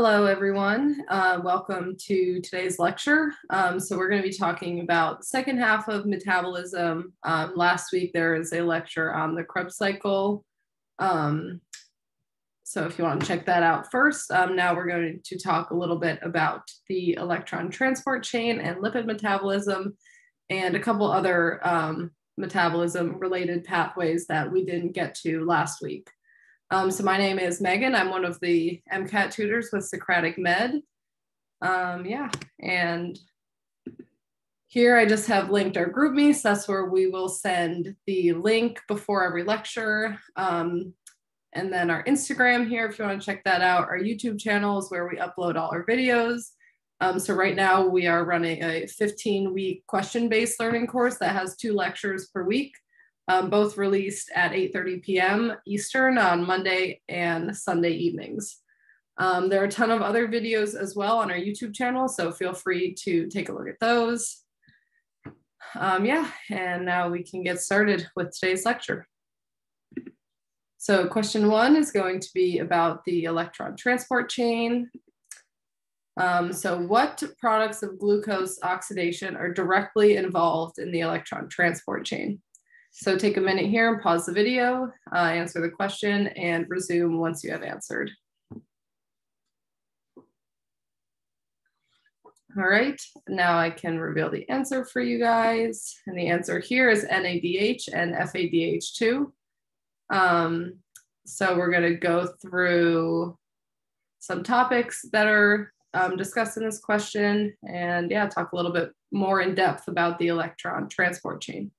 Hello, everyone. Welcome to today's lecture. So we're going to be talking about the second half of metabolism. Last week, there was a lecture on the Krebs cycle. So if you want to check that out first, now we're going to talk a little bit about the electron transport chain and lipid metabolism and a couple other metabolism-related pathways that we didn't get to last week. So my name is Megan. I'm one of the MCAT tutors with Socratic Med. And here I just have linked our GroupMe. So that's where we will send the link before every lecture. And then our Instagram here, if you want to check that out. Our YouTube channel is where we upload all our videos. So right now we are running a 15-week question-based learning course that has 2 lectures per week. Both released at 8:30 p.m. Eastern on Monday and Sunday evenings. There are a ton of other videos as well on our YouTube channel, so feel free to take a look at those. And now we can get started with today's lecture. So question 1 is going to be about the electron transport chain. So what products of glucose oxidation are directly involved in the electron transport chain? So take a minute here and pause the video, answer the question, and resume once you have answered. All right, now I can reveal the answer for you guys. And the answer here is NADH and FADH2. So we're going to go through some topics that are discussed in this question and talk a little bit more in depth about the electron transport chain.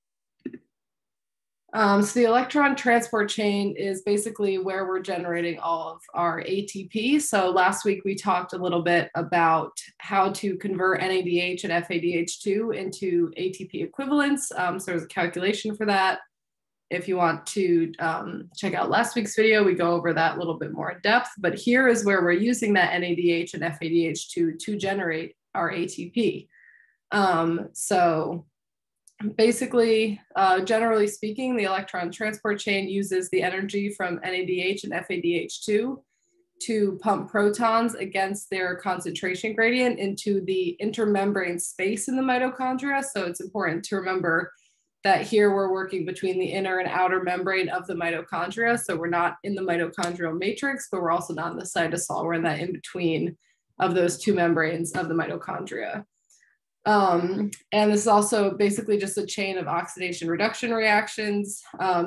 So the electron transport chain is basically where we're generating all of our ATP. So last week we talked a little bit about how to convert NADH and FADH2 into ATP equivalents. So there's a calculation for that. If you want to check out last week's video, we go over that a little bit more in depth. But here is where we're using that NADH and FADH2 to generate our ATP. Basically, generally speaking, the electron transport chain uses the energy from NADH and FADH2 to pump protons against their concentration gradient into the intermembrane space in the mitochondria. So it's important to remember that here we're working between the inner and outer membrane of the mitochondria. So we're not in the mitochondrial matrix, but we're also not in the cytosol. We're in that in between of those 2 membranes of the mitochondria. And this is also basically just a chain of oxidation reduction reactions.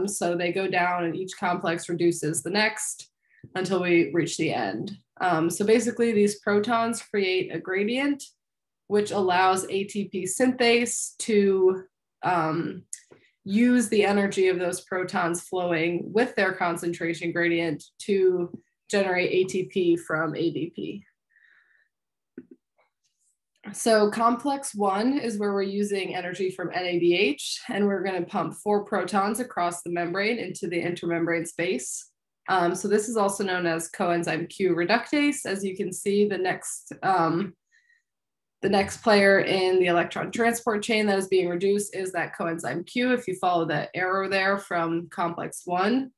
So they go down and each complex reduces the next until we reach the end. So basically these protons create a gradient, which allows ATP synthase to use the energy of those protons flowing with their concentration gradient to generate ATP from ADP. So complex 1 is where we're using energy from NADH, and we're going to pump 4 protons across the membrane into the intermembrane space. So this is also known as coenzyme Q reductase. As you can see, the next player in the electron transport chain that is being reduced is that coenzyme Q, if you follow the arrow there from complex 1.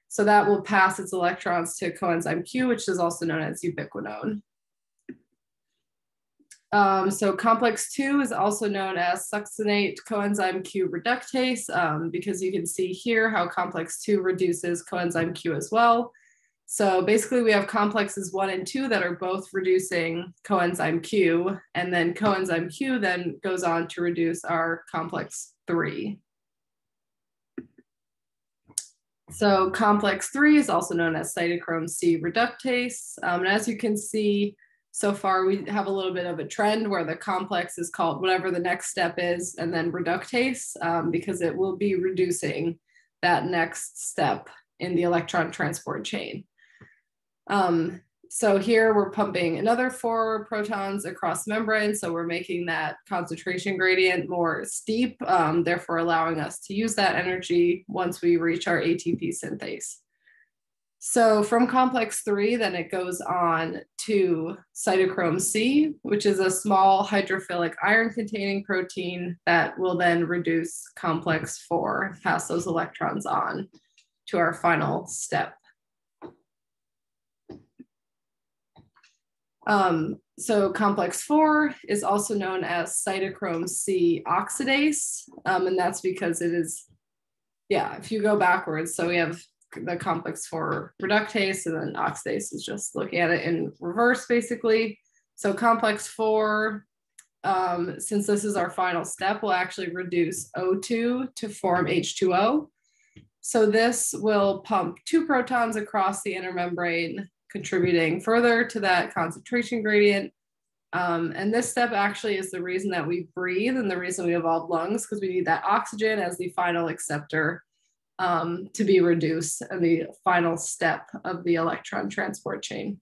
So that will pass its electrons to coenzyme Q, which is also known as ubiquinone. So complex 2 is also known as succinate coenzyme Q reductase, because you can see here how complex 2 reduces coenzyme Q as well. So basically we have complexes 1 and 2 that are both reducing coenzyme Q, and then coenzyme Q then goes on to reduce our complex 3. So complex 3 is also known as cytochrome C reductase. And as you can see, so far, we have a little bit of a trend where the complex is called whatever the next step is, and then reductase, because it will be reducing that next step in the electron transport chain. So here we're pumping another 4 protons across the membrane. So we're making that concentration gradient more steep, therefore allowing us to use that energy once we reach our ATP synthase. So from complex 3, then it goes on to cytochrome C, which is a small hydrophilic iron-containing protein that will then reduce complex 4, pass those electrons on to our final step. So complex 4 is also known as cytochrome C oxidase, and that's because it is, yeah, if you go backwards, so we have the complex 4 reductase, and then oxidase is just looking at it in reverse, basically. So complex 4, since this is our final step, will actually reduce O2 to form H2O. So this will pump 2 protons across the inner membrane, contributing further to that concentration gradient. And this step actually is the reason that we breathe and the reason we evolved lungs, because we need that oxygen as the final acceptor to be reduced and the final step of the electron transport chain.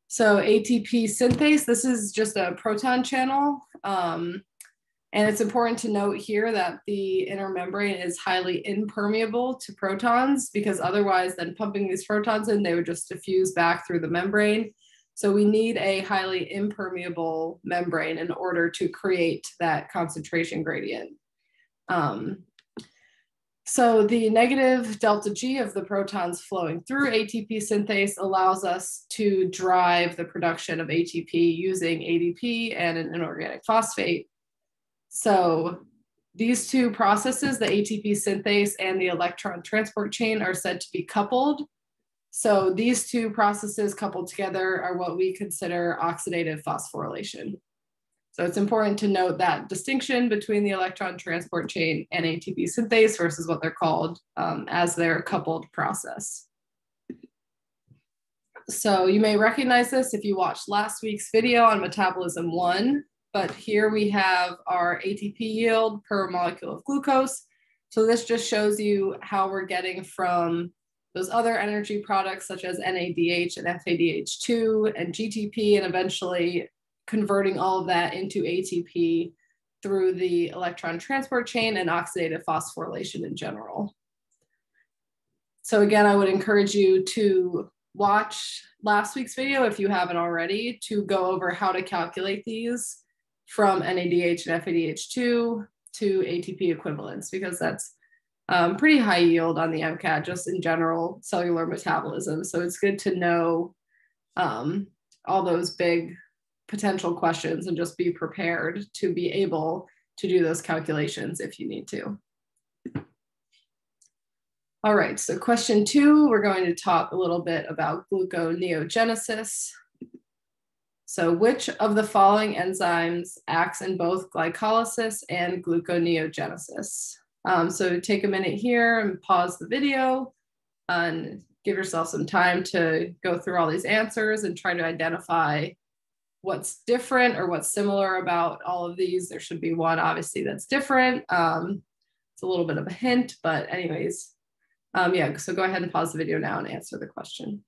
So ATP synthase, this is just a proton channel. And it's important to note here that the inner membrane is highly impermeable to protons, because otherwise then pumping these protons in, they would just diffuse back through the membrane. So we need a highly impermeable membrane in order to create that concentration gradient. So the negative delta G of the protons flowing through ATP synthase allows us to drive the production of ATP using ADP and an inorganic phosphate. So these two processes, the ATP synthase and the electron transport chain, are said to be coupled. So these two processes coupled together are what we consider oxidative phosphorylation. So it's important to note that distinction between the electron transport chain and ATP synthase versus what they're called as their coupled process. So you may recognize this if you watched last week's video on metabolism 1, but here we have our ATP yield per molecule of glucose. So this just shows you how we're getting from those other energy products such as NADH and FADH2 and GTP, and eventually converting all of that into ATP through the electron transport chain and oxidative phosphorylation in general. So again, I would encourage you to watch last week's video if you haven't already, to go over how to calculate these from NADH and FADH2 to ATP equivalents, because that's pretty high yield on the MCAT just in general cellular metabolism. So it's good to know all those big potential questions and just be prepared to be able to do those calculations if you need to. All right, so question 2, we're going to talk a little bit about gluconeogenesis. So which of the following enzymes acts in both glycolysis and gluconeogenesis? So take a minute here and pause the video and give yourself some time to go through all these answers and try to identify what's different or what's similar about all of these. There should be one, obviously, that's different. It's a little bit of a hint, but anyways, yeah, so go ahead and pause the video now and answer the question.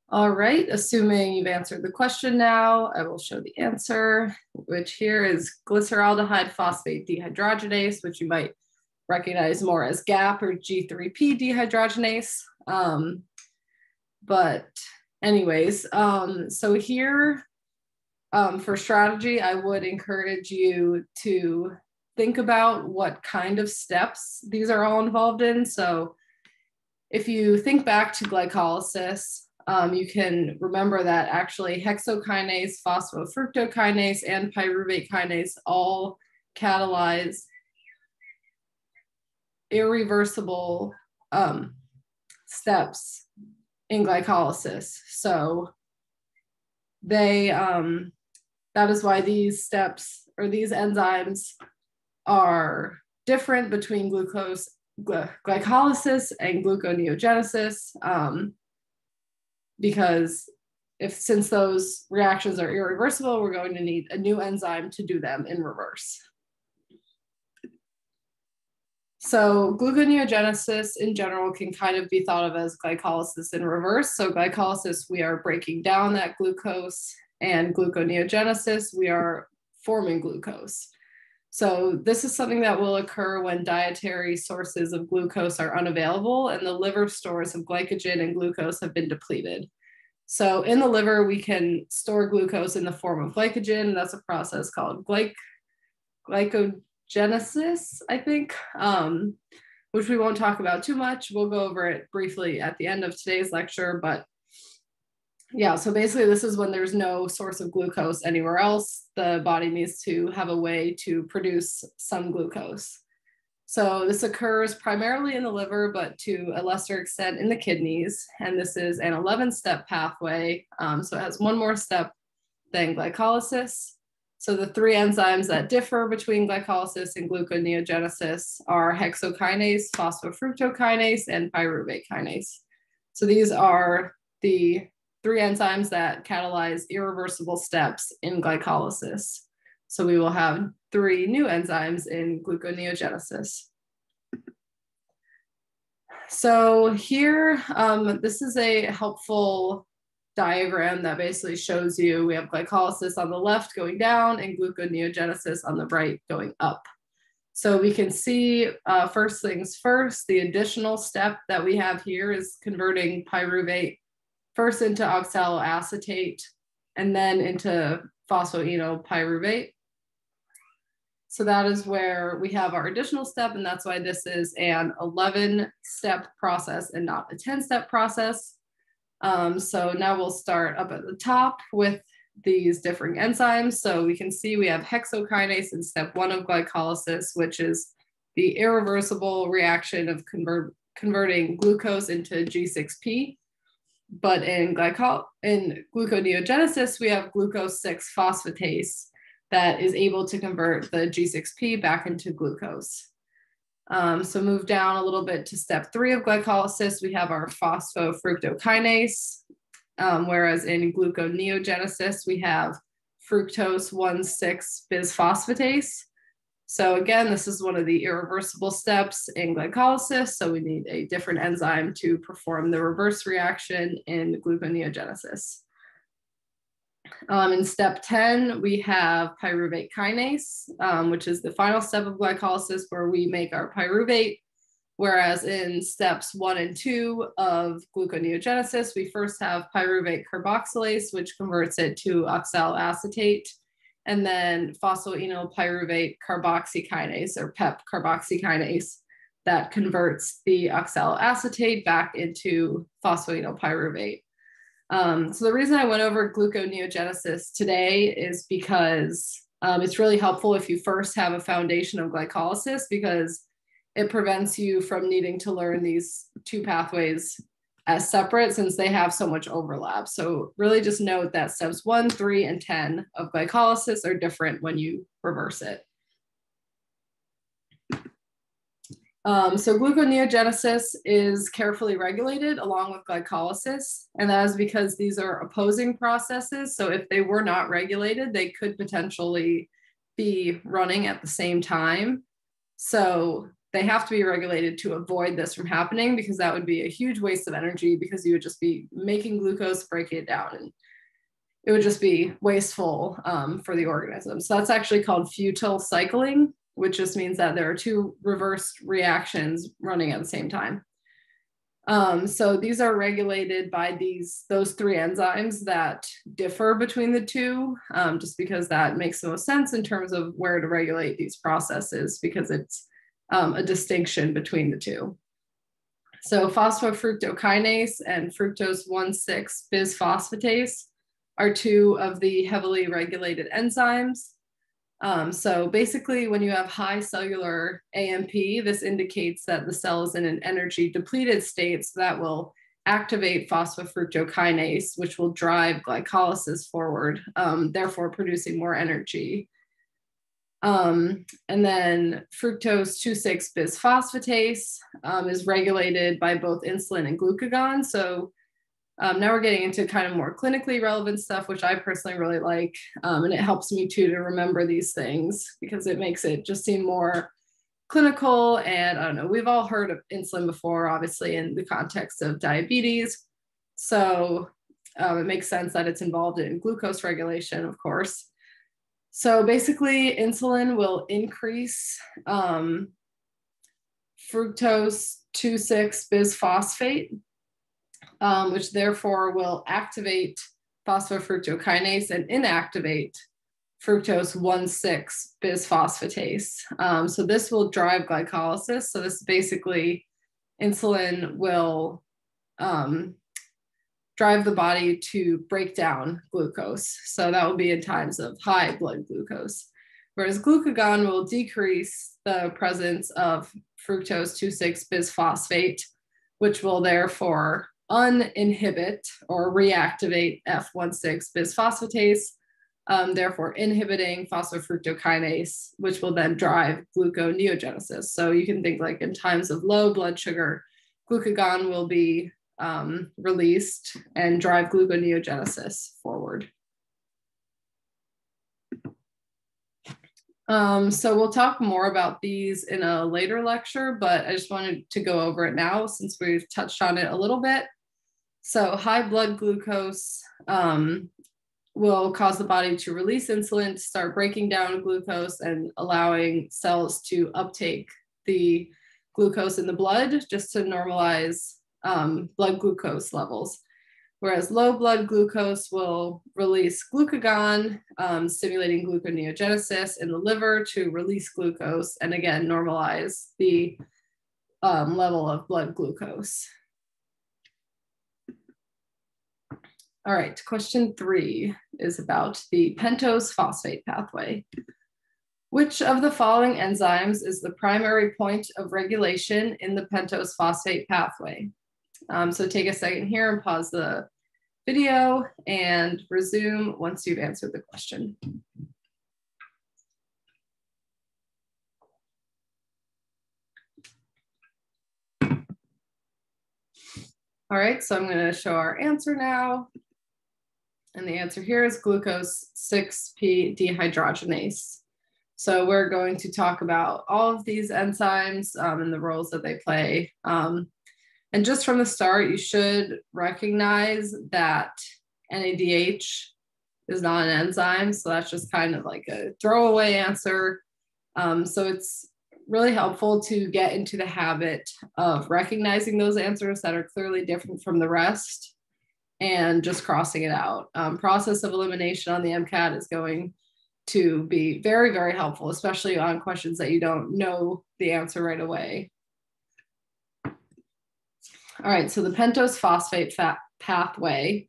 All right, assuming you've answered the question now, I will show the answer, which here is glyceraldehyde phosphate dehydrogenase, which you might recognize more as GAP or G3P dehydrogenase. But anyways, so here for strategy, I would encourage you to think about what kind of steps these are all involved in. So if you think back to glycolysis, you can remember that actually hexokinase, phosphofructokinase, and pyruvate kinase all catalyze irreversible steps in glycolysis. So they, that is why these steps or these enzymes are different between glycolysis and gluconeogenesis. Because since those reactions are irreversible, we're going to need a new enzyme to do them in reverse. So gluconeogenesis in general can kind of be thought of as glycolysis in reverse. So glycolysis, we are breaking down that glucose, and gluconeogenesis, we are forming glucose. So this is something that will occur when dietary sources of glucose are unavailable and the liver stores of glycogen and glucose have been depleted. So in the liver, we can store glucose in the form of glycogen. That's a process called glycogenesis, I think, which we won't talk about too much. We'll go over it briefly at the end of today's lecture, but yeah, so basically this is when there's no source of glucose anywhere else. The body needs to have a way to produce some glucose. So this occurs primarily in the liver, but to a lesser extent in the kidneys. And this is an 11-step pathway. So it has one more step than glycolysis. So the three enzymes that differ between glycolysis and gluconeogenesis are hexokinase, phosphofructokinase, and pyruvate kinase. So these are the three enzymes that catalyze irreversible steps in glycolysis. So we will have three new enzymes in gluconeogenesis. So here, this is a helpful diagram that basically shows you we have glycolysis on the left going down and gluconeogenesis on the right going up. So we can see first things first, the additional step that we have here is converting pyruvate first into oxaloacetate and then into phosphoenolpyruvate. So that is where we have our additional step, and that's why this is an 11-step process and not a 10-step process. So now we'll start up at the top with these different enzymes. So we can see we have hexokinase in step 1 of glycolysis, which is the irreversible reaction of converting glucose into G6P. But in gluconeogenesis, we have glucose 6-phosphatase that is able to convert the G6P back into glucose. So move down a little bit to step 3 of glycolysis, we have our phosphofructokinase, whereas in gluconeogenesis, we have fructose 1,6-bisphosphatase. So again, this is one of the irreversible steps in glycolysis, so we need a different enzyme to perform the reverse reaction in gluconeogenesis. In step 10, we have pyruvate kinase, which is the final step of glycolysis where we make our pyruvate. Whereas in steps 1 and 2 of gluconeogenesis, we first have pyruvate carboxylase, which converts it to oxaloacetate, and then phosphoenolpyruvate carboxykinase or PEP carboxykinase that converts the oxaloacetate back into phosphoenolpyruvate. So the reason I went over gluconeogenesis today is because it's really helpful if you first have a foundation of glycolysis, because it prevents you from needing to learn these two pathways as separate since they have so much overlap. So really just note that steps 1, 3, and 10 of glycolysis are different when you reverse it. So gluconeogenesis is carefully regulated along with glycolysis, and that is because these are opposing processes. So if they were not regulated, they could potentially be running at the same time. So they have to be regulated to avoid this from happening, because that would be a huge waste of energy, because you would just be making glucose, breaking it down, and it would just be wasteful for the organism. So that's actually called futile cycling, which just means that there are two reversed reactions running at the same time. So these are regulated by those three enzymes that differ between the two, just because that makes the most sense in terms of where to regulate these processes, because it's a distinction between the two. So phosphofructokinase and fructose 1,6-bisphosphatase are two of the heavily regulated enzymes. So basically, when you have high cellular AMP, this indicates that the cell is in an energy depleted state, so that will activate phosphofructokinase, which will drive glycolysis forward, therefore producing more energy. And then fructose 2,6-bisphosphatase is regulated by both insulin and glucagon. So now we're getting into kind of more clinically relevant stuff, which I personally really like. And it helps me too to remember these things, because it makes it just seem more clinical. And I don't know, we've all heard of insulin before, obviously, in the context of diabetes. So it makes sense that it's involved in glucose regulation, of course. So basically, insulin will increase fructose 2,6-bisphosphate, which therefore will activate phosphofructokinase and inactivate fructose 1,6 bisphosphatase. So this will drive glycolysis. So this basically, insulin will drive the body to break down glucose. So that will be in times of high blood glucose. Whereas glucagon will decrease the presence of fructose 2,6 bisphosphate, which will therefore uninhibit or reactivate F1,6 bisphosphatase, therefore inhibiting phosphofructokinase, which will then drive gluconeogenesis. So you can think like in times of low blood sugar, glucagon will be released and drive gluconeogenesis forward. So we'll talk more about these in a later lecture, but I just wanted to go over it now since we've touched on it a little bit. So high blood glucose will cause the body to release insulin to start breaking down glucose and allowing cells to uptake the glucose in the blood just to normalize blood glucose levels. Whereas low blood glucose will release glucagon, stimulating gluconeogenesis in the liver to release glucose and again normalize the level of blood glucose. All right, question 3 is about the pentose phosphate pathway. Which of the following enzymes is the primary point of regulation in the pentose phosphate pathway? So take a second here and pause the video and resume once you've answered the question. All right, so I'm going to show our answer now. And the answer here is glucose 6P dehydrogenase. So we're going to talk about all of these enzymes and the roles that they play. And just from the start, you should recognize that NADH is not an enzyme. So that's just kind of like a throwaway answer. So it's really helpful to get into the habit of recognizing those answers that are clearly different from the rest and just crossing it out. Process of elimination on the MCAT is going to be very, very helpful, especially on questions that you don't know the answer right away. All right, so the pentose phosphate pathway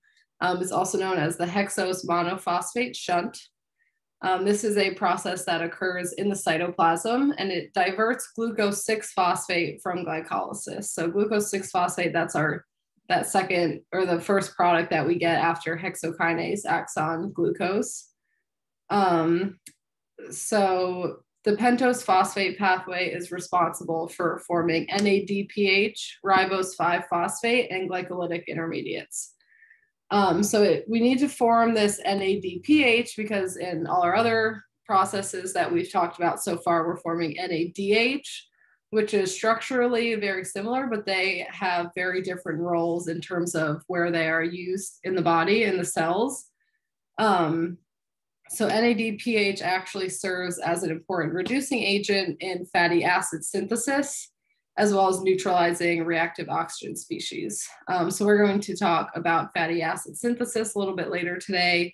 is also known as the hexose monophosphate shunt. This is a process that occurs in the cytoplasm and it diverts glucose 6-phosphate from glycolysis. So glucose 6-phosphate, that's that second or the first product that we get after hexokinase acts on glucose. So the pentose phosphate pathway is responsible for forming NADPH, ribose 5-phosphate, and glycolytic intermediates. We need to form this NADPH because in all our other processes that we've talked about so far, we're forming NADH, which is structurally very similar, but they have very different roles in terms of where they are used in the body, in the cells. So NADPH actually serves as an important reducing agent in fatty acid synthesis, as well as neutralizing reactive oxygen species. So we're going to talk about fatty acid synthesis a little bit later today,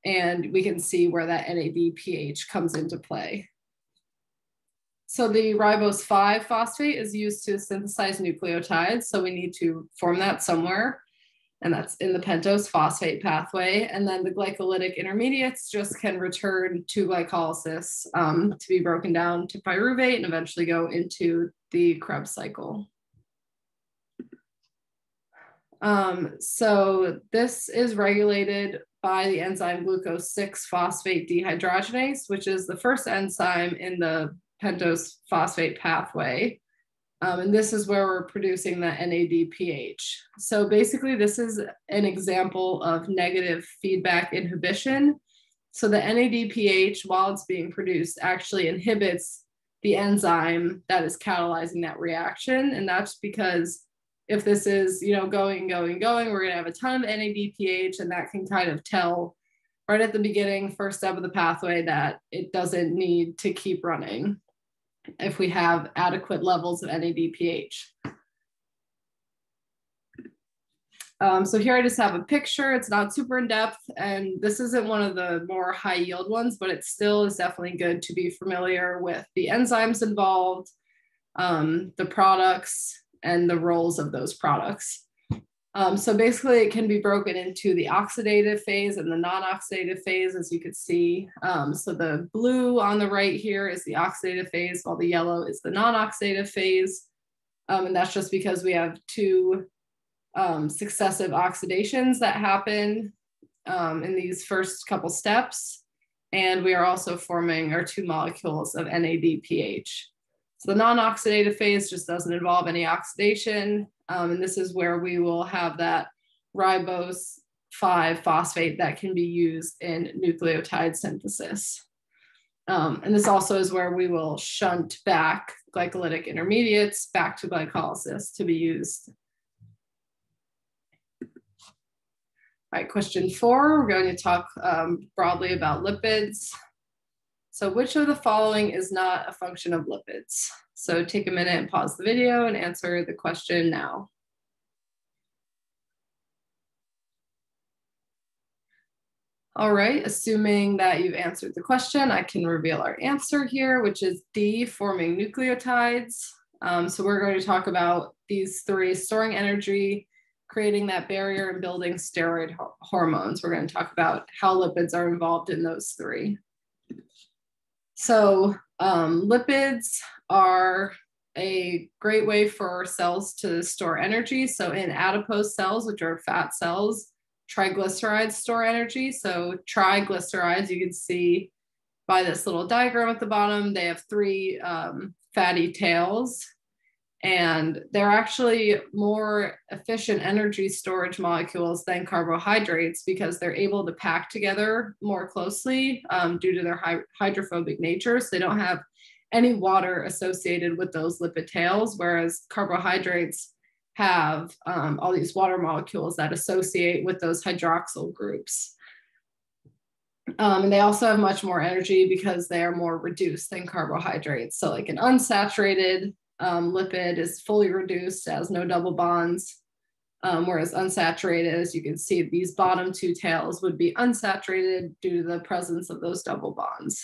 and we can see where that NADPH comes into play. So the ribose 5-phosphate is used to synthesize nucleotides. So we need to form that somewhere, and that's in the pentose phosphate pathway. And then the glycolytic intermediates just can return to glycolysis to be broken down to pyruvate and eventually go into the Krebs cycle. So this is regulated by the enzyme glucose 6-phosphate dehydrogenase, which is the first enzyme in the pentose phosphate pathway. And this is where we're producing the NADPH. So basically this is an example of negative feedback inhibition. So the NADPH, while it's being produced, actually inhibits the enzyme that is catalyzing that reaction. And that's because if this is, going, we're gonna have a ton of NADPH, and that can kind of tell right at the beginning, first step of the pathway, that it doesn't need to keep running if we have adequate levels of NADPH. So here I just have a picture. It's not super in depth, and this isn't one of the more high yield ones, but it still is definitely good to be familiar with the enzymes involved, the products, and the roles of those products. So basically it can be broken into the oxidative phase and the non-oxidative phase, as you can see. So the blue on the right here is the oxidative phase, while the yellow is the non-oxidative phase. And that's just because we have two successive oxidations that happen in these first couple steps. And we are also forming our two molecules of NADPH. So the non-oxidative phase just doesn't involve any oxidation. And this is where we will have that ribose 5 phosphate that can be used in nucleotide synthesis. And this also is where we will shunt back glycolytic intermediates back to glycolysis to be used. All right, question 4, we're going to talk broadly about lipids. So which of the following is not a function of lipids? So take a minute and pause the video and answer the question now. All right, assuming that you've answered the question, I can reveal our answer here, which is D, forming nucleotides. So we're going to talk about these three: storing energy, creating that barrier, and building steroid hormones. We're going to talk about how lipids are involved in those three. So lipids are a great way for cells to store energy. So in adipose cells, which are fat cells, triglycerides store energy. So triglycerides, you can see by this little diagram at the bottom, they have 3 fatty tails. And they're actually more efficient energy storage molecules than carbohydrates because they're able to pack together more closely due to their hydrophobic nature. So they don't have any water associated with those lipid tails, whereas carbohydrates have all these water molecules that associate with those hydroxyl groups. And they also have much more energy because they are more reduced than carbohydrates. So like an unsaturated lipid is fully reduced, has no double bonds, whereas unsaturated, as you can see, these bottom 2 tails would be unsaturated due to the presence of those double bonds.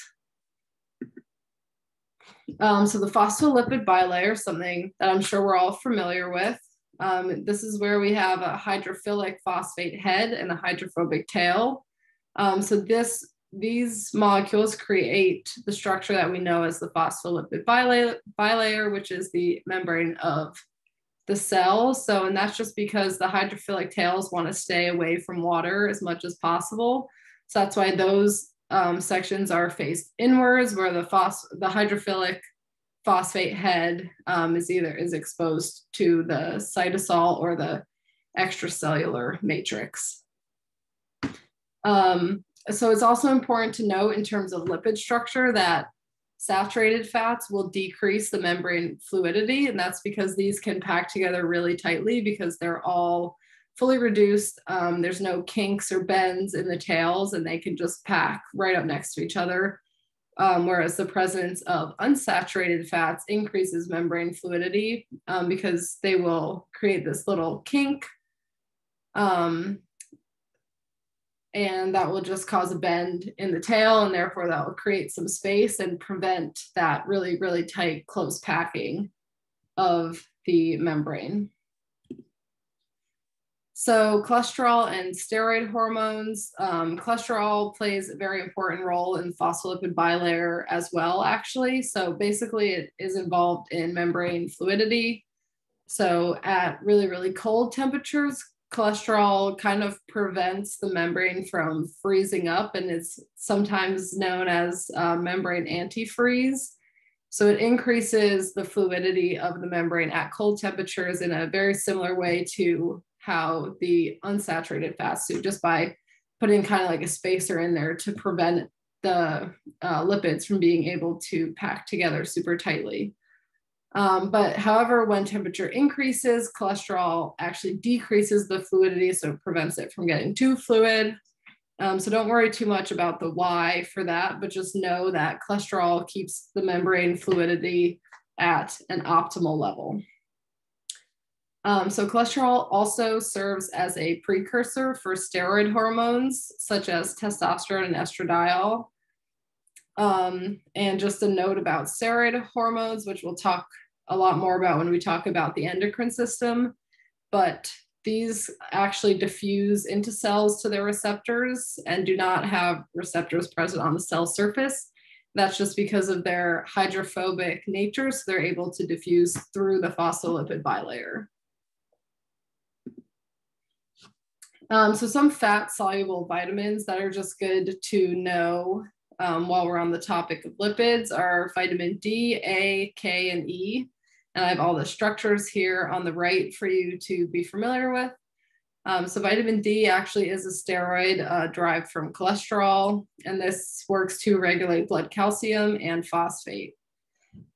So the phospholipid bilayer, something that I'm sure we're all familiar with. This is where we have a hydrophilic phosphate head and a hydrophobic tail. So these molecules create the structure that we know as the phospholipid bilayer, which is the membrane of the cell. So, and that's just because the hydrophilic tails want to stay away from water as much as possible. So that's why those sections are faced inwards, where the hydrophilic phosphate head is exposed to the cytosol or the extracellular matrix. So it's also important to note in terms of lipid structure that saturated fats will decrease the membrane fluidity, and that's because these can pack together really tightly because they're all fully reduced. There's no kinks or bends in the tails, and they can just pack right up next to each other. Whereas the presence of unsaturated fats increases membrane fluidity because they will create this little kink. And that will just cause a bend in the tail, and therefore that will create some space and prevent that really, really tight, close packing of the membrane. So cholesterol and steroid hormones. Cholesterol plays a very important role in phospholipid bilayer as well, actually. So basically it is involved in membrane fluidity. So at really, really cold temperatures, cholesterol kind of prevents the membrane from freezing up, and it's sometimes known as membrane antifreeze. So it increases the fluidity of the membrane at cold temperatures in a very similar way to how the unsaturated fats do, just by putting kind of like a spacer in there to prevent the lipids from being able to pack together super tightly. But however, when temperature increases, cholesterol actually decreases the fluidity, so it prevents it from getting too fluid. So don't worry too much about the why for that, but just know that cholesterol keeps the membrane fluidity at an optimal level. So cholesterol also serves as a precursor for steroid hormones, such as testosterone and estradiol. And just a note about steroid hormones, which we'll talk a lot more about when we talk about the endocrine system, but these actually diffuse into cells to their receptors and do not have receptors present on the cell surface. That's just because of their hydrophobic nature, so they're able to diffuse through the phospholipid bilayer. So some fat-soluble vitamins that are just good to know while we're on the topic of lipids are vitamin D, A, K, and E. And I have all the structures here on the right for you to be familiar with. So vitamin D actually is a steroid derived from cholesterol, and this works to regulate blood calcium and phosphate.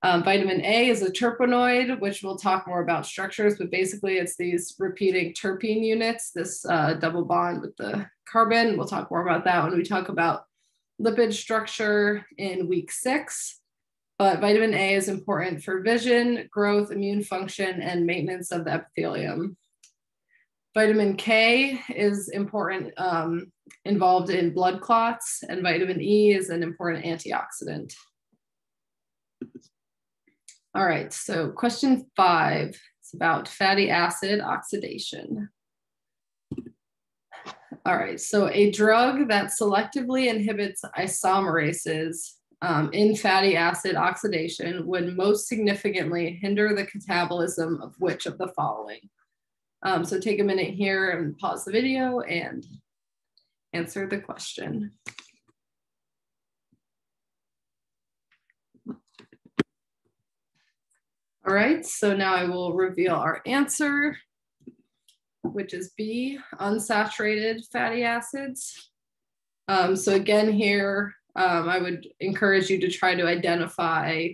Vitamin A is a terpenoid, which we'll talk more about structures, but basically it's these repeating terpene units, this double bond with the carbon. We'll talk more about that when we talk about lipid structure in week 6. But vitamin A is important for vision, growth, immune function, and maintenance of the epithelium. Vitamin K is important, involved in blood clots, and vitamin E is an important antioxidant. All right, so question 5 is about fatty acid oxidation. All right, so a drug that selectively inhibits isomerases in fatty acid oxidation would most significantly hinder the catabolism of which of the following? So take a minute here and pause the video and answer the question. All right, so now I will reveal our answer, which is B, unsaturated fatty acids. So again here, I would encourage you to try to identify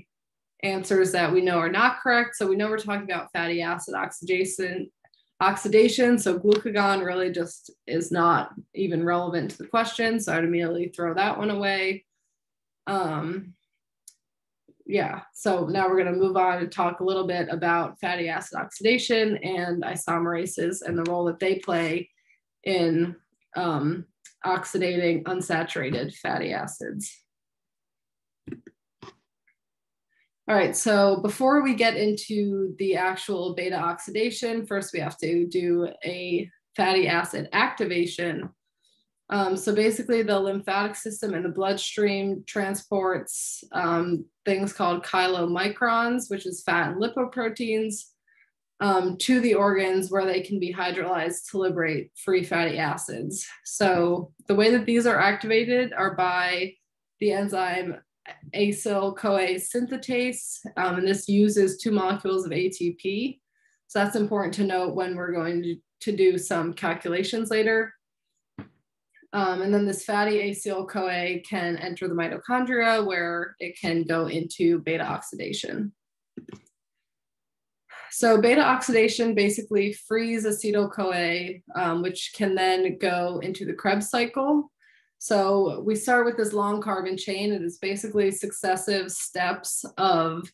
answers that we know are not correct. So we know we're talking about fatty acid oxidation. So glucagon really just is not even relevant to the question. So I'd immediately throw that one away. Yeah, so now we're going to move on and talk a little bit about fatty acid oxidation and isomerases and the role that they play in oxidating unsaturated fatty acids. All right, so before we get into the actual beta oxidation, first we have to do a fatty acid activation. So basically the lymphatic system in the bloodstream transports things called chylomicrons, which is fat and lipoproteins, to the organs where they can be hydrolyzed to liberate free fatty acids. So the way that these are activated are by the enzyme acyl-CoA synthetase, and this uses 2 molecules of ATP. So that's important to note when we're going to do some calculations later. And then this fatty acyl-CoA can enter the mitochondria where it can go into beta oxidation. So beta oxidation basically frees acetyl-CoA, which can then go into the Krebs cycle. So we start with this long carbon chain. It is basically successive steps of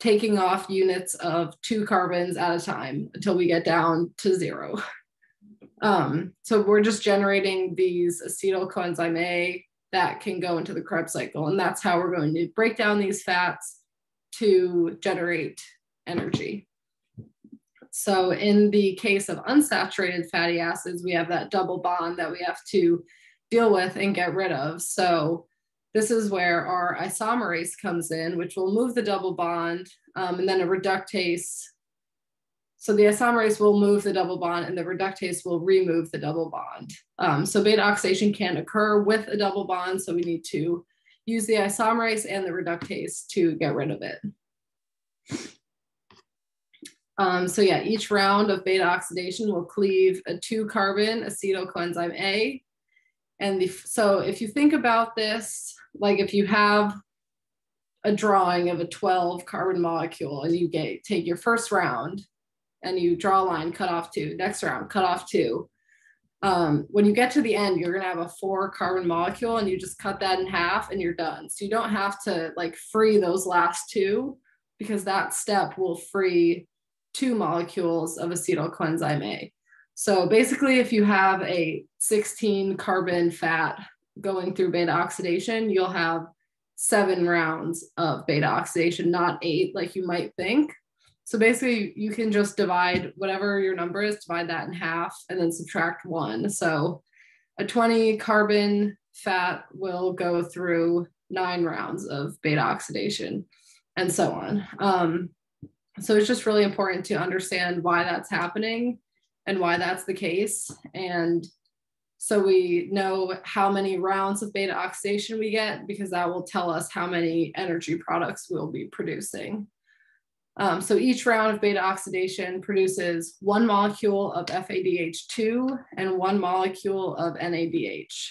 taking off units of 2 carbons at a time until we get down to 0. So we're just generating these acetyl coenzyme A that can go into the Krebs cycle. And that's how we're going to break down these fats to generate energy. So in the case of unsaturated fatty acids, we have that double bond that we have to deal with and get rid of. So this is where our isomerase comes in, which will move the double bond, and then a reductase. So the isomerase will move the double bond and the reductase will remove the double bond. So beta oxidation can occur with a double bond. So we need to use the isomerase and the reductase to get rid of it. So yeah, each round of beta oxidation will cleave a 2-carbon acetyl coenzyme A. And so if you think about this, like if you have a drawing of a 12-carbon molecule and you take your first round, and you draw a line, cut off 2, next round, cut off 2. When you get to the end, you're gonna have a 4-carbon molecule and you just cut that in half and you're done. So you don't have to like free those last 2 because that step will free 2 molecules of acetyl coenzyme A. So basically, if you have a 16 carbon fat going through beta oxidation, you'll have 7 rounds of beta oxidation, not 8 like you might think. So basically, you can just divide whatever your number is, divide that in half, and then subtract 1. So a 20 carbon fat will go through 9 rounds of beta oxidation, and so on. So it's just really important to understand why that's happening and why that's the case. And so we know how many rounds of beta oxidation we get, because that will tell us how many energy products we'll be producing. So each round of beta oxidation produces 1 molecule of FADH2 and 1 molecule of NADH.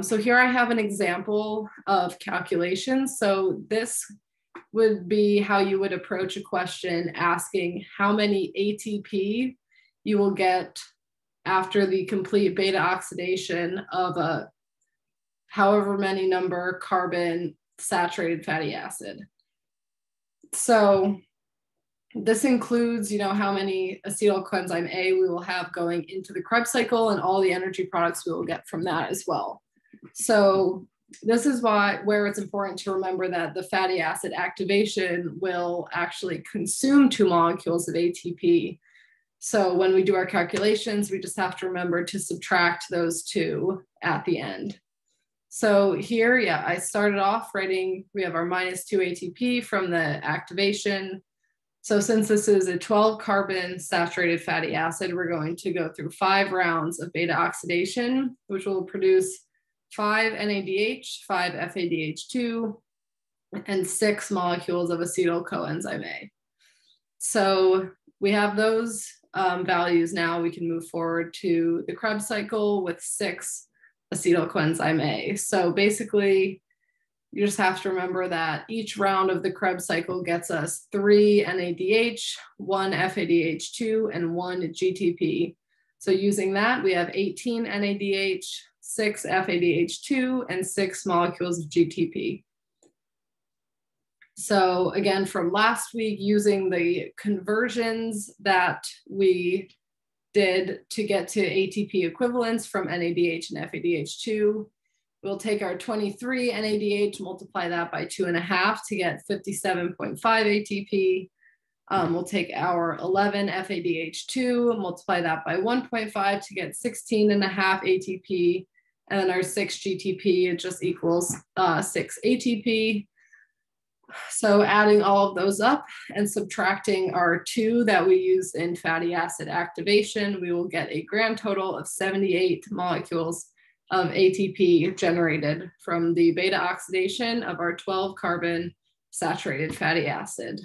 So here I have an example of calculation. So this would be how you would approach a question asking how many ATP you will get after the complete beta oxidation of a however many number carbon saturated fatty acid. So this includes, how many acetyl coenzyme A we will have going into the Krebs cycle and all the energy products we will get from that as well. So this is where it's important to remember that the fatty acid activation will actually consume 2 molecules of ATP. So when we do our calculations, we just have to remember to subtract those 2 at the end. So here, I started off writing, we have our -2 ATP from the activation. So since this is a 12 carbon saturated fatty acid, we're going to go through 5 rounds of beta oxidation, which will produce 5 NADH, 5 FADH2, and 6 molecules of acetyl coenzyme A. So we have those values now. We can move forward to the Krebs cycle with 6 acetyl coenzyme A. So basically, you just have to remember that each round of the Krebs cycle gets us 3 NADH, 1 FADH2, and 1 GTP. So using that, we have 18 NADH, 6 FADH2, and 6 molecules of GTP. So again, from last week, using the conversions that we did to get to ATP equivalents from NADH and FADH2, we'll take our 23 NADH, multiply that by 2.5 to get 57.5 ATP. We'll take our 11 FADH2, multiply that by 1.5 to get 16.5 ATP. And then our 6 GTP, it just equals 6 ATP. So adding all of those up and subtracting our 2 that we use in fatty acid activation, we will get a grand total of 78 molecules of ATP generated from the beta oxidation of our 12 carbon saturated fatty acid.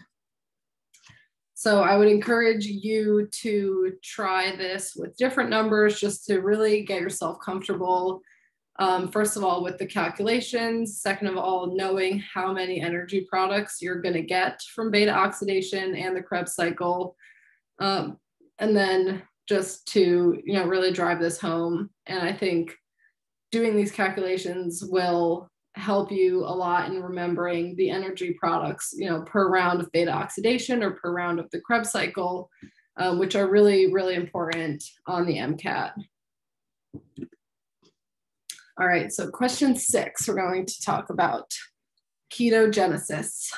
So I would encourage you to try this with different numbers just to really get yourself comfortable. First of all, with the calculations. Second of all, knowing how many energy products you're going to get from beta oxidation and the Krebs cycle. And then just to, really drive this home. And I think doing these calculations will help you a lot in remembering the energy products, per round of beta oxidation or per round of the Krebs cycle, which are really, really important on the MCAT. All right, so question 6, we're going to talk about ketogenesis.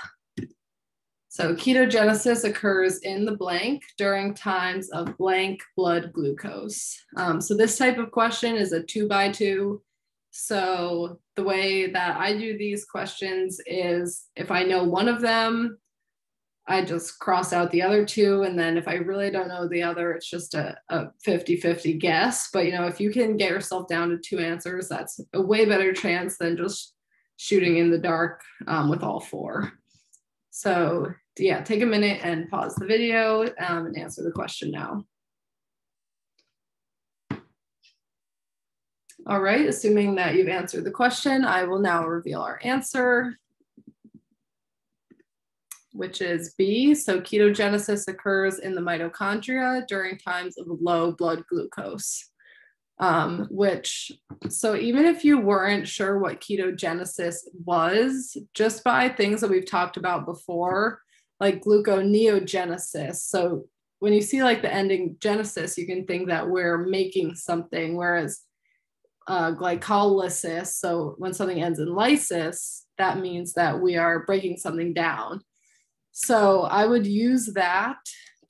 So ketogenesis occurs in the blank during times of blank blood glucose. So this type of question is a 2x2. So the way that I do these questions is if I know one of them, I just cross out the other 2. And then if I really don't know the other, it's just a 50-50 guess. But, if you can get yourself down to 2 answers, that's a way better chance than just shooting in the dark with all 4. So take a minute and pause the video and answer the question now. All right, assuming that you've answered the question, I will now reveal our answer, which is B. So ketogenesis occurs in the mitochondria during times of low blood glucose, so even if you weren't sure what ketogenesis was, just by things that we've talked about before, like gluconeogenesis. So when you see like the ending genesis, you can think that we're making something, whereas glycolysis, so when something ends in lysis, that means that we are breaking something down. So I would use that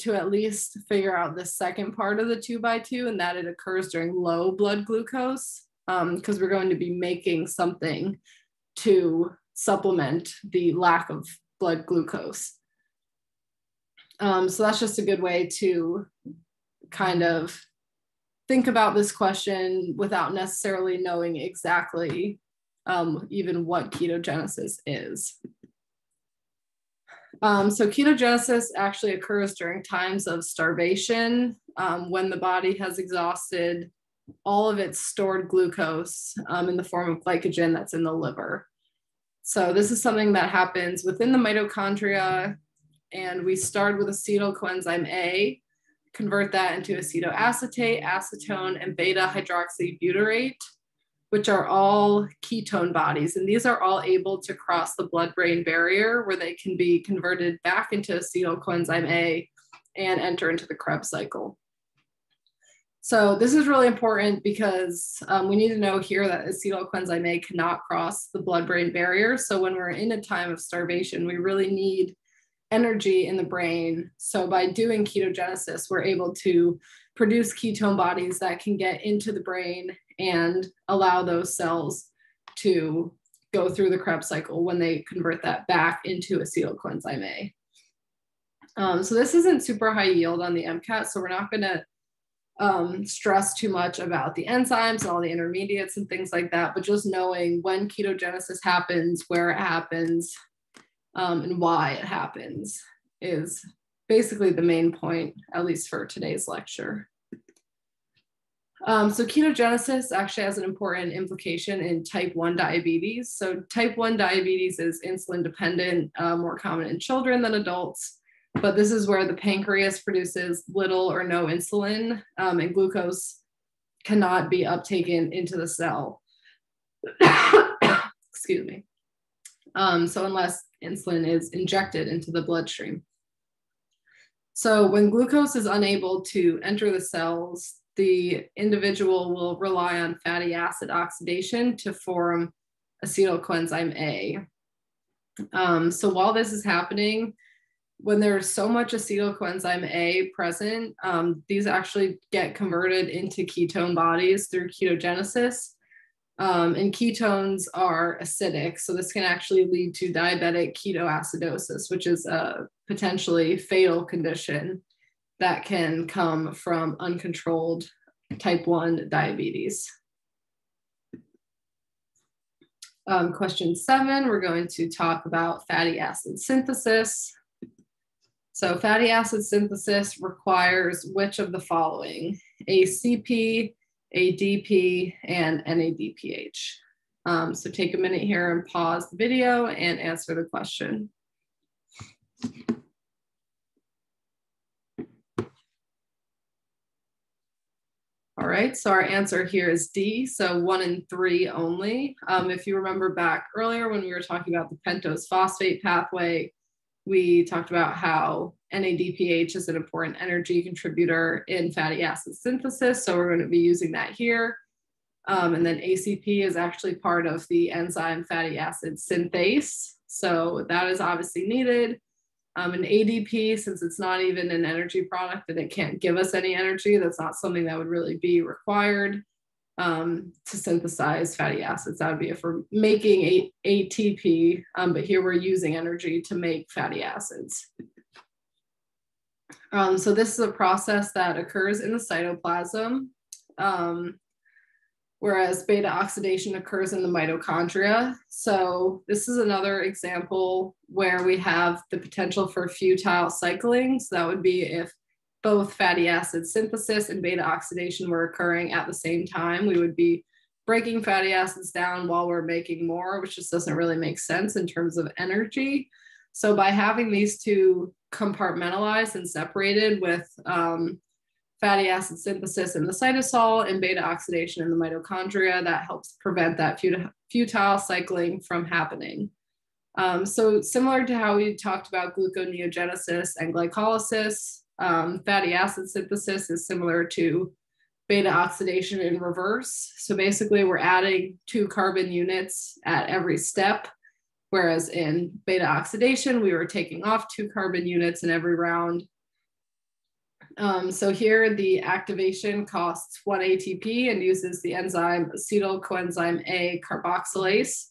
to at least figure out the second part of the 2x2, and that it occurs during low blood glucose, because we're going to be making something to supplement the lack of blood glucose. So that's just a good way to kind of think about this question without necessarily knowing exactly even what ketogenesis is. So ketogenesis actually occurs during times of starvation, when the body has exhausted all of its stored glucose in the form of glycogen that's in the liver. So this is something that happens within the mitochondria, and we start with acetyl coenzyme A, convert that into acetoacetate, acetone, and beta hydroxybutyrate, which are all ketone bodies. And these are all able to cross the blood-brain barrier, where they can be converted back into acetyl coenzyme A and enter into the Krebs cycle. So this is really important because we need to know here that acetyl coenzyme A cannot cross the blood-brain barrier. So when we're in a time of starvation, we really need energy in the brain. So by doing ketogenesis, we're able to produce ketone bodies that can get into the brain and allow those cells to go through the Krebs cycle when they convert that back into acetyl coenzyme A. So this isn't super high yield on the MCAT, so we're not going to stress too much about the enzymes and all the intermediates and things like that, but just knowing when ketogenesis happens, where it happens, and why it happens is basically the main point, at least for today's lecture. So ketogenesis actually has an important implication in type 1 diabetes. So type 1 diabetes is insulin dependent, more common in children than adults, but this is where the pancreas produces little or no insulin, and glucose cannot be uptaken into the cell. Excuse me. So unless insulin is injected into the bloodstream. So when glucose is unable to enter the cells, the individual will rely on fatty acid oxidation to form acetyl coenzyme A. So while this is happening, when there's so much acetyl coenzyme A present, these actually get converted into ketone bodies through ketogenesis. And ketones are acidic, so this can actually lead to diabetic ketoacidosis, which is a potentially fatal condition that can come from uncontrolled type 1 diabetes. Question 7, we're going to talk about fatty acid synthesis. So fatty acid synthesis requires which of the following? ACP, ADP, and NADPH. So take a minute here and pause the video and answer the question. All right, so our answer here is D, so 1 and 3 only. If you remember back earlier when we were talking about the pentose phosphate pathway, we talked about how NADPH is an important energy contributor in fatty acid synthesis, so we're going to be using that here. And then ACP is actually part of the enzyme fatty acid synthase, so that is obviously needed. And ADP, since it's not even an energy product and it can't give us any energy, that's not something that would really be required to synthesize fatty acids. That would be if we're making ATP, but here we're using energy to make fatty acids. So this is a process that occurs in the cytoplasm, whereas beta oxidation occurs in the mitochondria. So this is another example where we have the potential for futile cycling. So that would be if both fatty acid synthesis and beta oxidation were occurring at the same time. We would be breaking fatty acids down while we're making more, which just doesn't really make sense in terms of energy. So by having these two compartmentalized and separated with fatty acid synthesis in the cytosol and beta oxidation in the mitochondria, that helps prevent that futile cycling from happening. So similar to how we talked about gluconeogenesis and glycolysis, fatty acid synthesis is similar to beta oxidation in reverse. So basically we're adding 2 carbon units at every step, whereas in beta oxidation, we were taking off 2 carbon units in every round. So here the activation costs 1 ATP and uses the enzyme acetyl coenzyme A carboxylase,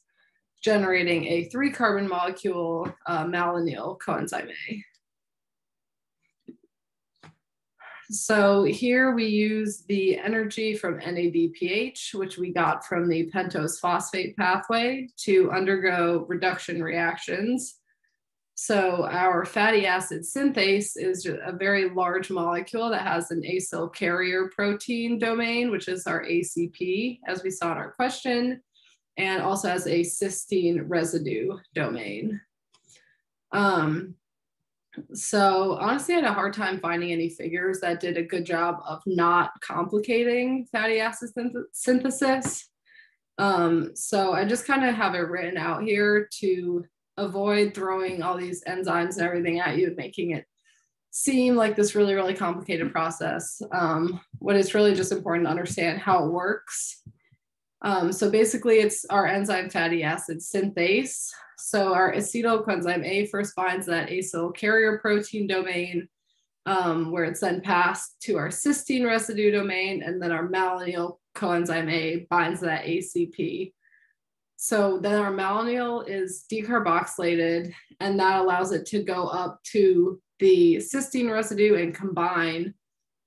generating a 3 carbon molecule malonyl coenzyme A. So here we use the energy from NADPH, which we got from the pentose phosphate pathway, to undergo reduction reactions. So our fatty acid synthase is a very large molecule that has an acyl carrier protein domain, which is our ACP, as we saw in our question, and also has a cysteine residue domain. So honestly, I had a hard time finding any figures that did a good job of not complicating fatty acid synthesis. So I just kind of have it written out here to avoid throwing all these enzymes and everything at you and making it seem like this really, really complicated process. What is really just important to understand how it works. So basically it's our enzyme fatty acid synthase. So our acetyl coenzyme A first binds that acyl carrier protein domain, where it's then passed to our cysteine residue domain, and then our malonyl coenzyme A binds that ACP. So then our malonyl is decarboxylated, and that allows it to go up to the cysteine residue and combine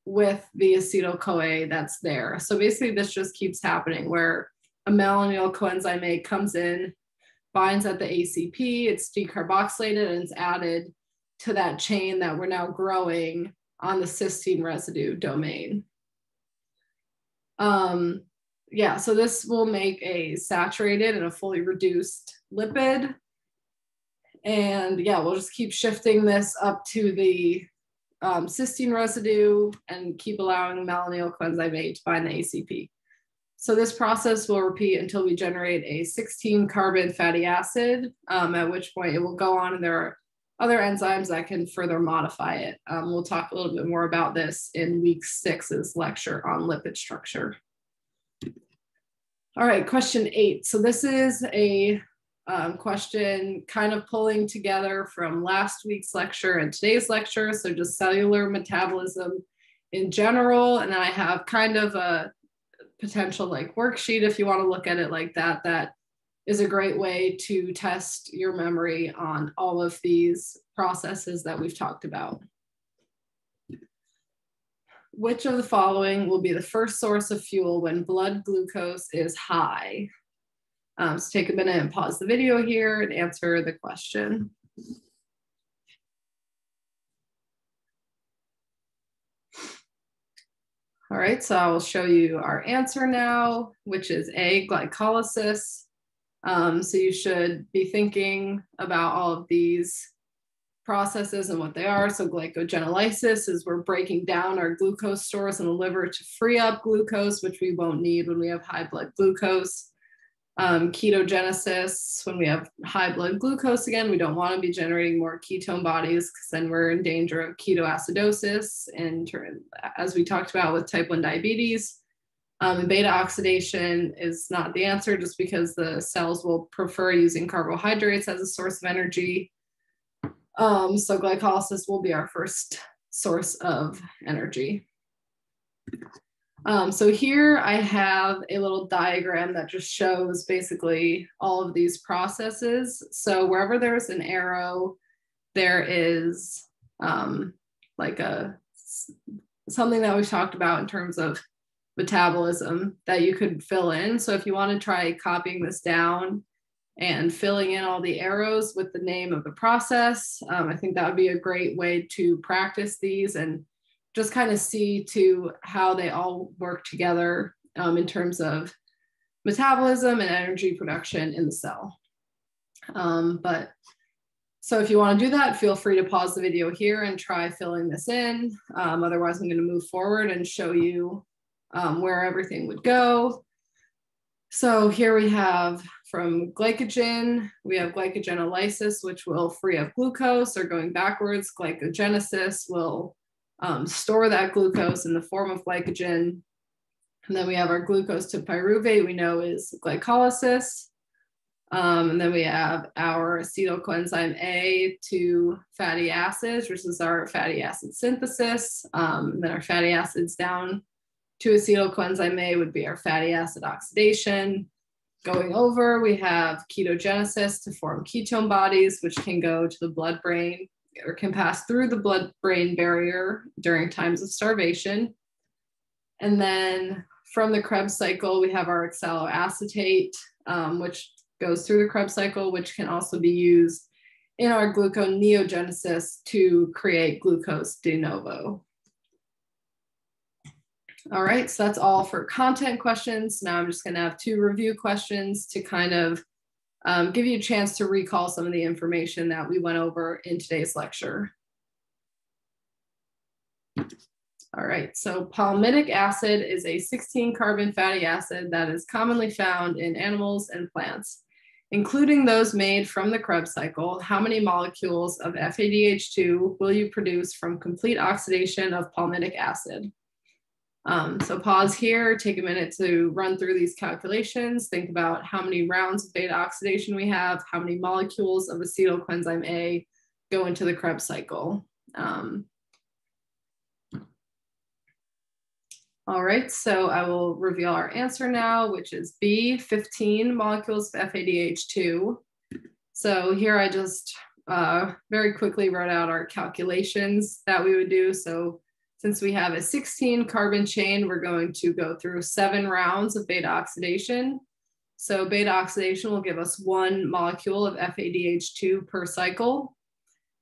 with the acetyl-CoA that's there. So basically this just keeps happening where a malonyl coenzyme A comes in, binds at the ACP, it's decarboxylated, and it's added to that chain that we're now growing on the cysteine residue domain. Yeah, so this will make a saturated and a fully reduced lipid. And yeah, we'll just keep shifting this up to the cysteine residue and keep allowing malonyl coenzyme A to bind the ACP. So this process will repeat until we generate a 16 carbon fatty acid, at which point it will go on, and there are other enzymes that can further modify it. We'll talk a little bit more about this in week 6's lecture on lipid structure. All right, question 8. So this is a question kind of pulling together from last week's lecture and today's lecture. So just cellular metabolism in general. And then I have kind of a potential like worksheet if you want to look at it like that. That is a great way to test your memory on all of these processes that we've talked about. Which of the following will be the first source of fuel when blood glucose is high? So take a minute and pause the video here and answer the question. All right, so I will show you our answer now, which is A, glycolysis. So you should be thinking about all of these processes and what they are. So gluconeogenesis is we're breaking down our glucose stores in the liver to free up glucose, which we won't need when we have high blood glucose. Ketogenesis, when we have high blood glucose, again, we don't want to be generating more ketone bodies because then we're in danger of ketoacidosis, and as we talked about with type 1 diabetes. Beta oxidation is not the answer just because the cells will prefer using carbohydrates as a source of energy. So glycolysis will be our first source of energy. So here I have a little diagram that just shows basically all of these processes. So wherever there's an arrow, there is like something that we've talked about in terms of metabolism that you could fill in. So if you want to try copying this down and filling in all the arrows with the name of the process, I think that would be a great way to practice these and just kind of see to how they all work together in terms of metabolism and energy production in the cell. So if you want to do that, feel free to pause the video here and try filling this in. Otherwise, I'm going to move forward and show you where everything would go. So here we have from glycogen, we have glycogenolysis, which will free up glucose, or going backwards, glycogenesis will store that glucose in the form of glycogen. And then we have our glucose to pyruvate, we know is glycolysis. And then we have our acetyl coenzyme A to fatty acids, which is our fatty acid synthesis. And then our fatty acids down to acetyl coenzyme A would be our fatty acid oxidation. Going over, we have ketogenesis to form ketone bodies, which can go to the blood-brain or can pass through the blood-brain barrier during times of starvation. And then from the Krebs cycle, we have our oxaloacetate, which goes through the Krebs cycle, which can also be used in our gluconeogenesis to create glucose de novo. All right, so that's all for content questions. Now I'm just gonna have 2 review questions to kind of give you a chance to recall some of the information that we went over in today's lecture. All right, so palmitic acid is a 16-carbon fatty acid that is commonly found in animals and plants, including those made from the Krebs cycle. How many molecules of FADH2 will you produce from complete oxidation of palmitic acid? So pause here, take a minute to run through these calculations, think about how many rounds of beta oxidation we have, how many molecules of acetyl coenzyme A go into the Krebs cycle. All right, so I will reveal our answer now, which is B, 15 molecules of FADH2. So here I just very quickly wrote out our calculations that we would do. So since we have a 16 carbon chain, we're going to go through 7 rounds of beta oxidation. So beta oxidation will give us 1 molecule of FADH2 per cycle.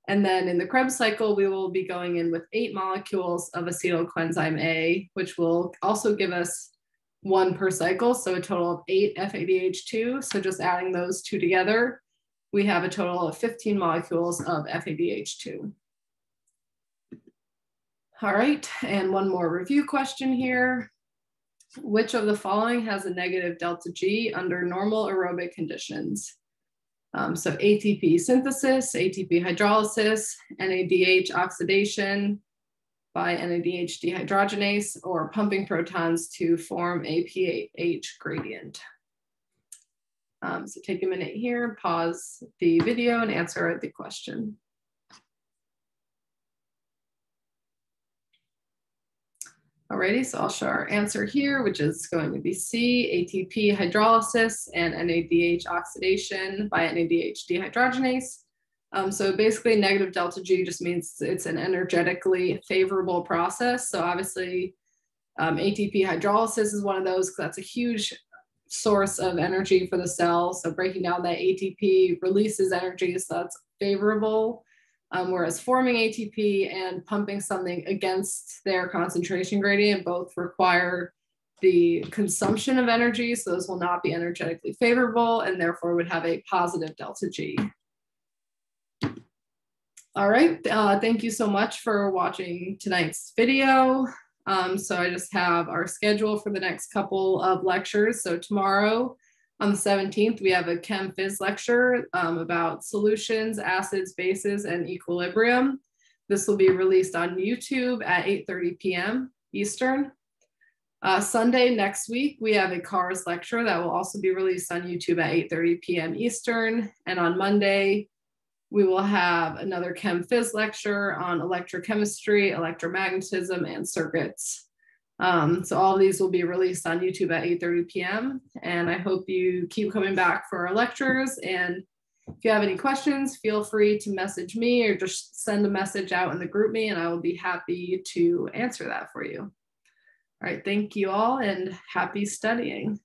And then in the Krebs cycle, we will be going in with 8 molecules of acetyl coenzyme A, which will also give us 1 per cycle. So a total of 8 FADH2. So just adding those 2 together, we have a total of 15 molecules of FADH2. All right, and one more review question here. Which of the following has a negative delta G under normal aerobic conditions? So ATP synthesis, ATP hydrolysis, NADH oxidation by NADH dehydrogenase, or pumping protons to form a pH gradient. So take a minute here, pause the video and answer the question. Alrighty, so I'll show our answer here, which is going to be C, ATP hydrolysis and NADH oxidation by NADH dehydrogenase. So basically negative delta G just means it's an energetically favorable process. So obviously ATP hydrolysis is one of those, because that's a huge source of energy for the cell. So breaking down that ATP releases energy, so that's favorable. Whereas forming ATP and pumping something against their concentration gradient both require the consumption of energy, so those will not be energetically favorable and therefore would have a positive delta G. All right, thank you so much for watching tonight's video. So I just have our schedule for the next couple of lectures. So tomorrow, on the 17th, we have a Chem Phys lecture about solutions, acids, bases, and equilibrium. This will be released on YouTube at 8:30 p.m. Eastern. Sunday next week, we have a CARS lecture that will also be released on YouTube at 8:30 p.m. Eastern. And on Monday, we will have another Chem Phys lecture on electrochemistry, electromagnetism, and circuits. So all of these will be released on YouTube at 8:30 p.m. And I hope you keep coming back for our lectures. And if you have any questions, feel free to message me or just send a message out in the group me, and I will be happy to answer that for you. All right, thank you all and happy studying.